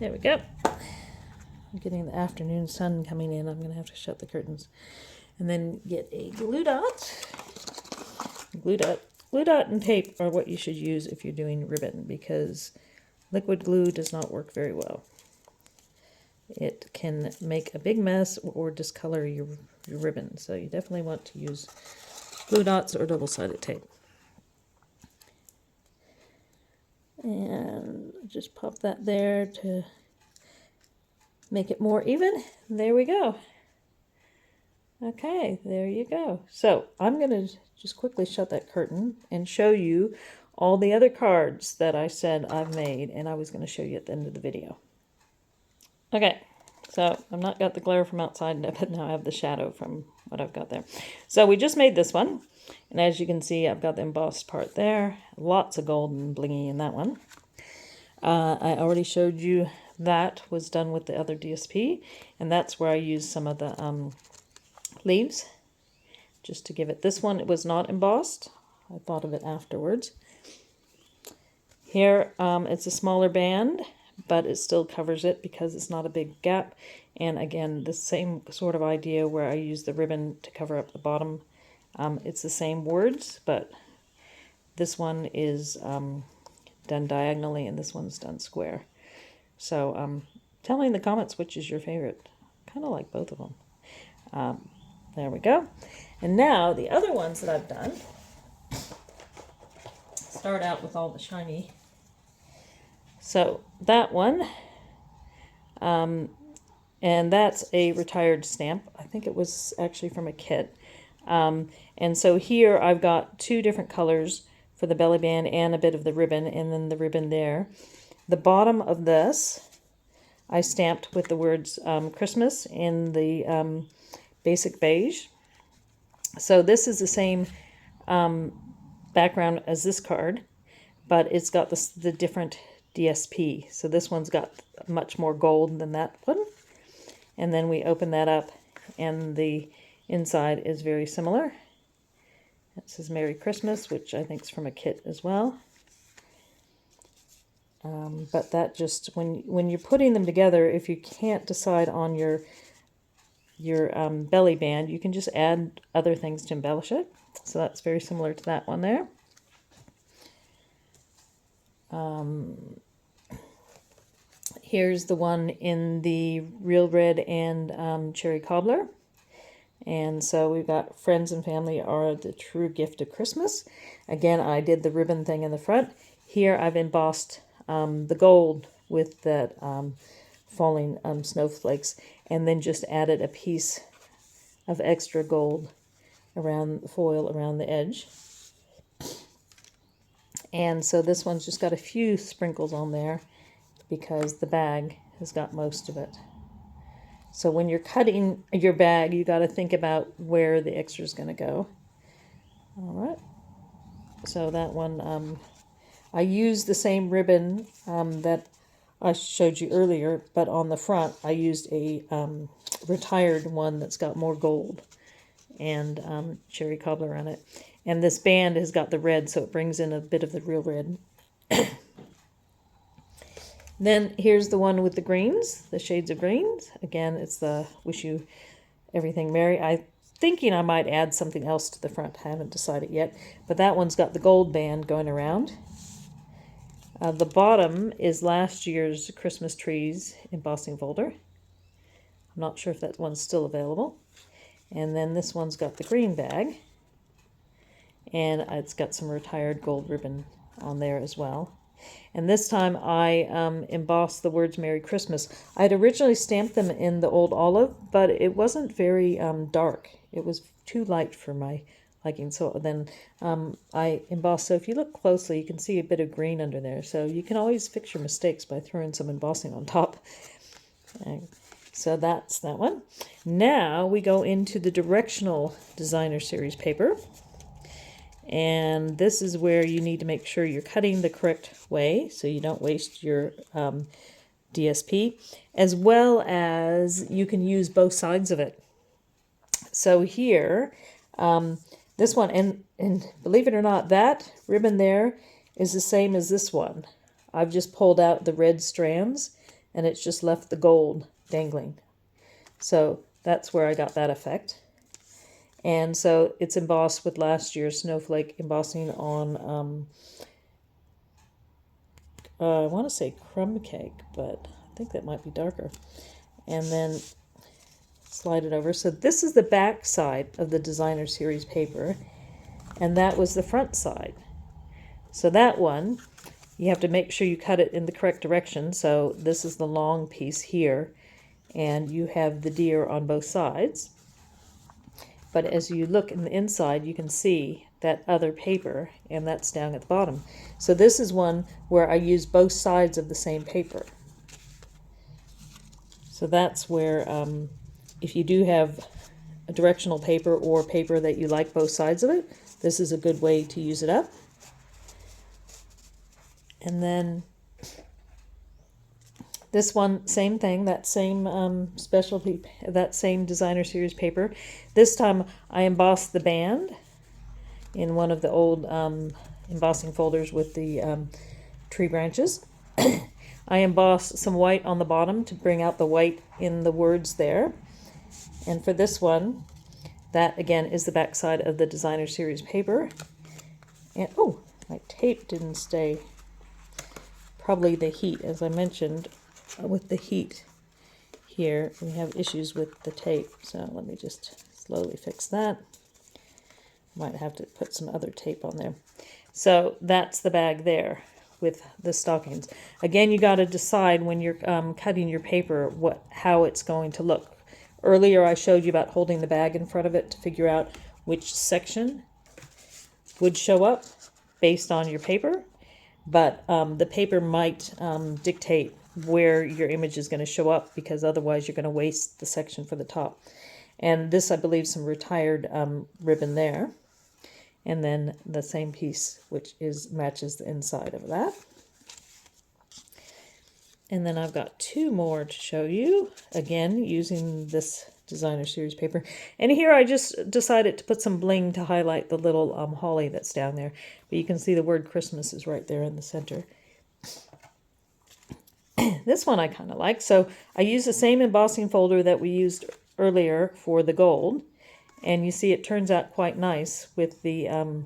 There we go. I'm getting the afternoon sun coming in. I'm going to have to shut the curtains. And then get a glue dot. Glue dot and tape are what you should use if you're doing ribbon, because liquid glue does not work very well. It can make a big mess or discolor your ribbon. So you definitely want to use glue dots or double-sided tape. And just pop that there to make it more even. There we go. Okay, there you go. So I'm going to just quickly shut that curtain and show you all the other cards that I said I've made, and I was going to show you at the end of the video. Okay, so I've not got the glare from outside, but now I have the shadow from what I've got there. So we just made this one, and as you can see, I've got the embossed part there. Lots of gold and blingy in that one. I already showed you that was done with the other DSP, and that's where I used some of the leaves just to give it. This one, it was not embossed. I thought of it afterwards. Here, it's a smaller band, but it still covers it because it's not a big gap. And again, the same sort of idea where I use the ribbon to cover up the bottom. It's the same words, but this one is done diagonally and this one's done square. So tell me in the comments which is your favorite. Kind of like both of them. There we go. And now the other ones that I've done start out with all the shiny. So that one, and that's a retired stamp. I think it was actually from a kit. And so here I've got two different colors for the belly band and a bit of the ribbon, and then the ribbon there. The bottom of this I stamped with the words Christmas in the basic beige. So this is the same background as this card, but it's got the different DSP. So this one's got much more gold than that one. And then we open that up and the inside is very similar. It says Merry Christmas, which I think is from a kit as well. But that just, when you're putting them together, if you can't decide on your belly band, you can just add other things to embellish it. So that's very similar to that one there. Here's the one in the real red and cherry cobbler. And so we've got friends and family are the true gift of Christmas. Again, I did the ribbon thing in the front. Here I've embossed the gold with that falling snowflakes, and then just added a piece of extra gold around the foil around the edge. And so this one's just got a few sprinkles on there because the bag has got most of it. So when you're cutting your bag, you got to think about where the extra is going to go. All right. So that one, I used the same ribbon that I showed you earlier, but on the front I used a retired one that's got more gold and cherry cobbler on it. And this band has got the red, so it brings in a bit of the real red. Then here's the one with the greens, the shades of greens. Again, it's the Wish You Everything Merry. I'm thinking I might add something else to the front. I haven't decided yet. But that one's got the gold band going around. The bottom is last year's Christmas trees embossing folder. I'm not sure if that one's still available. And then this one's got the green bag. And it's got some retired gold ribbon on there as well. And this time I embossed the words Merry Christmas. I had originally stamped them in the old olive, but it wasn't very dark. It was too light for my liking. So then I embossed. So if you look closely, you can see a bit of green under there. So you can always fix your mistakes by throwing some embossing on top. So that's that one. Now we go into the directional designer series paper. And this is where you need to make sure you're cutting the correct way so you don't waste your DSP, as well as you can use both sides of it. So here, this one, and believe it or not, that ribbon there is the same as this one. I've just pulled out the red strands and it's just left the gold dangling. So that's where I got that effect. And so it's embossed with last year's Snowflake embossing on, I want to say crumb cake, but I think that might be darker. And then slide it over. So this is the back side of the designer series paper, and that was the front side. So that one, you have to make sure you cut it in the correct direction. So this is the long piece here, and you have the deer on both sides. but as you look in the inside, you can see that other paper, and that's down at the bottom. So this is one where I use both sides of the same paper. So that's where, if you do have a directional paper or paper that you like both sides of it, this is a good way to use it up. And then this one, same thing, that same specialty, that same designer series paper. This time I embossed the band in one of the old embossing folders with the tree branches. I embossed some white on the bottom to bring out the white in the words there. And for this one, that again is the back side of the designer series paper. And oh, my tape didn't stay. Probably the heat, as I mentioned, with the heat here, we have issues with the tape. So let me just slowly fix that. Might have to put some other tape on there. So that's the bag there with the stockings. Again, you got to decide when you're cutting your paper how it's going to look. Earlier I showed you about holding the bag in front of it to figure out which section would show up based on your paper, but the paper might dictate where your image is going to show up, because otherwise you're going to waste the section for the top. And this, I believe, some retired ribbon there. And then the same piece, which matches the inside of that. And then I've got two more to show you, again, using this designer series paper. And here I just decided to put some bling to highlight the little holly that's down there. But you can see the word Christmas is right there in the center. This one I kind of like. So I used the same embossing folder that we used earlier for the gold. And you see it turns out quite nice with the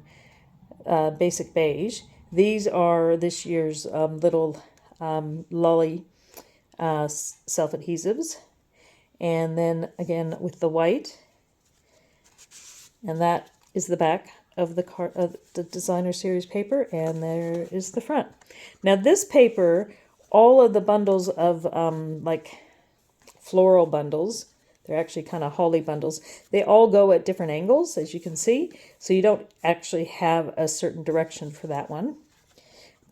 basic beige. These are this year's little lolly self-adhesives. And then again with the white. And that is the back of the designer series paper. And there is the front. Now this paper, all of the bundles of like floral bundles, they're actually kind of holly bundles. They all go at different angles, as you can see. So you don't actually have a certain direction for that one.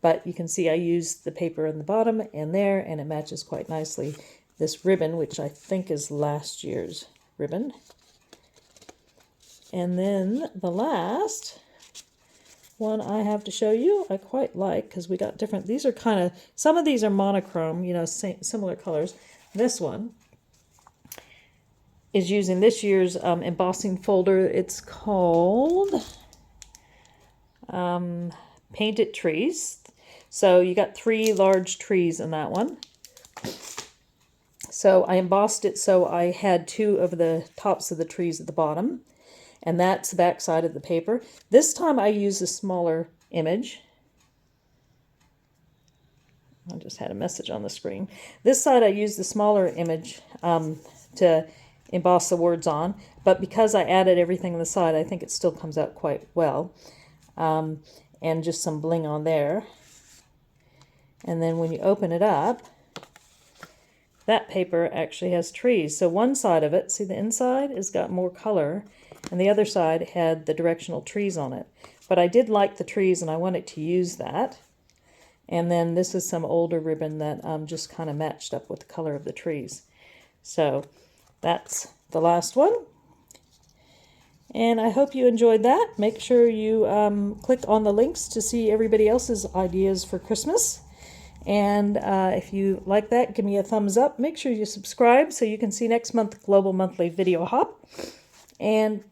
But you can see I used the paper in the bottom and there, and it matches quite nicely. This ribbon, which I think is last year's ribbon. And then the last one I have to show you, I quite like, because we got different, these are kind of, some of these are monochrome, you know, similar colors. This one is using this year's embossing folder. It's called Painted Trees. So you got 3 large trees in that one. So I embossed it so I had 2 of the tops of the trees at the bottom. And that's the back side of the paper. This time I used a smaller image. I just had a message on the screen. This side I used the smaller image to emboss the words on, but because I added everything on the side, I think it still comes out quite well. And just some bling on there. And then when you open it up, that paper actually has trees. So one side of it, see the inside, has got more color, and the other side had the directional trees on it. But I did like the trees, and I wanted to use that. And then this is some older ribbon that just kind of matched up with the color of the trees. So that's the last one. And I hope you enjoyed that. Make sure you click on the links to see everybody else's ideas for Christmas. And if you like that, give me a thumbs up. Make sure you subscribe so you can see next month's Global Monthly Video Hop. And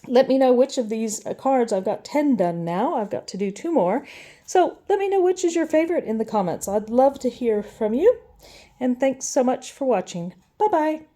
let me know which of these cards. I've got 10 done now. I've got to do 2 more. So let me know which is your favorite in the comments. I'd love to hear from you. And thanks so much for watching. Bye-bye.